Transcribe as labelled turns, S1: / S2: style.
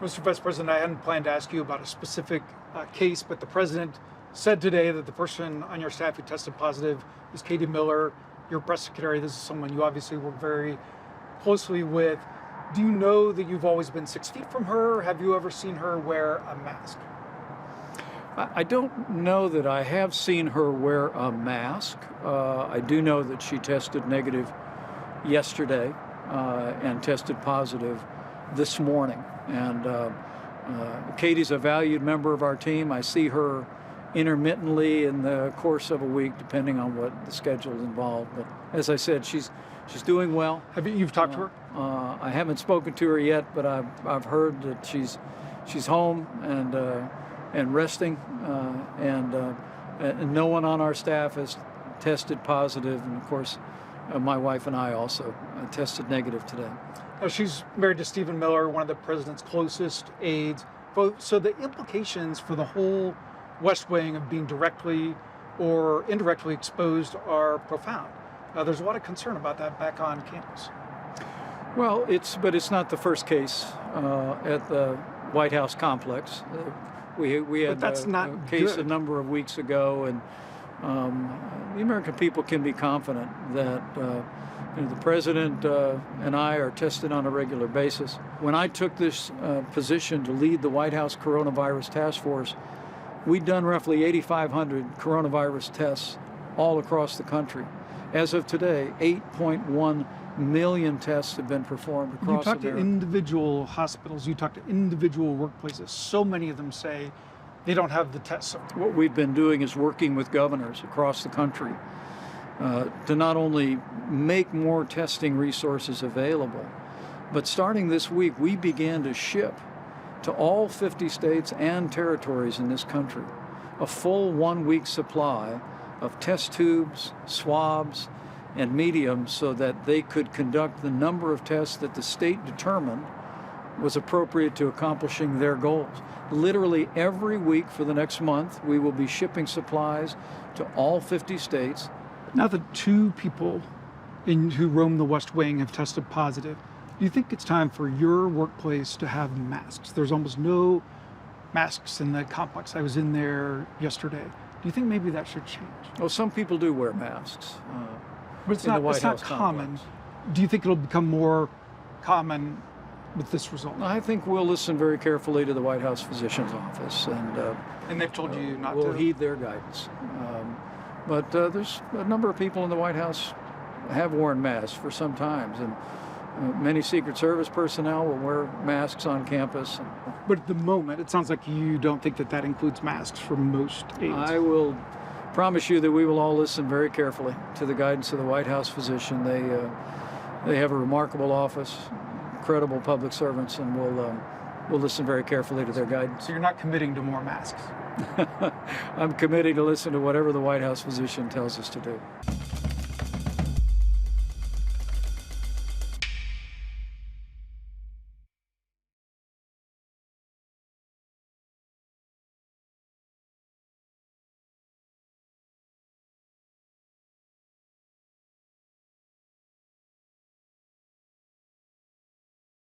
S1: Mr. Vice President, I hadn't planned to ask you about a specific case, but the president said today that the person on your staff who tested positive is Katie Miller, your press secretary. This is someone you obviously work very closely with. Do you know that you've always been 6 feet from her? Have you ever seen her wear a mask?
S2: I don't know that I have seen her wear a mask. I do know that she tested negative yesterday and tested positive this morning. And Katie's a valued member of our team. I see her intermittently in the course of a week, depending on what the schedule is involved. But as I said, she's doing well.
S1: You've talked to her?
S2: I haven't spoken to her yet, but I've heard that she's home and resting, and no one on our staff has tested positive. And of course, my wife and I also tested negative today.
S1: She's married to Stephen Miller, one of the president's closest aides. So the implications for the whole West Wing of being directly or indirectly exposed are profound. There's a lot of concern about that back on campus.
S2: Well, it's not the first case at the White House complex. We had a case a number of weeks ago, and the American people can be confident that the president and I are tested on a regular basis. When I took this position to lead the White House Coronavirus Task Force, we'd done roughly 8,500 coronavirus tests all across the country. As of today, 8.1 million tests have been performed across America.
S1: You talk to individual hospitals, you talk to individual workplaces. So many of them say they don't have the tests.
S2: What we've been doing is working with governors across the country to not only make more testing resources available, but starting this week, we began to ship to all 50 states and territories in this country a full 1 week supply of test tubes, swabs, and mediums so that they could conduct the number of tests that the state determined was appropriate to accomplishing their goals. Literally every week for the next month, we will be shipping supplies to all 50 states.
S1: Now that 2 people who roam the West Wing have tested positive, do you think it's time for your workplace to have masks? There's almost no masks in the complex. I was in there yesterday. Do you think maybe that should change?
S2: Well, some people do wear masks.
S1: But it's not common. Do you think it'll become more common with this result?
S2: I think we'll listen very carefully to the White House physician's office,
S1: and they've told you not to.
S2: We'll heed their guidance. But there's a number of people in the White House have worn masks for some time, and many Secret Service personnel will wear masks on campus.
S1: But at the moment, it sounds like you don't think that includes masks for most aides.
S2: I will promise you that we will all listen very carefully to the guidance of the White House physician. They have a remarkable office, incredible public servants, and we'll listen very carefully to their guidance.
S1: So you're not committing to more masks?
S2: I'm committing to listen to whatever the White House physician tells us to do.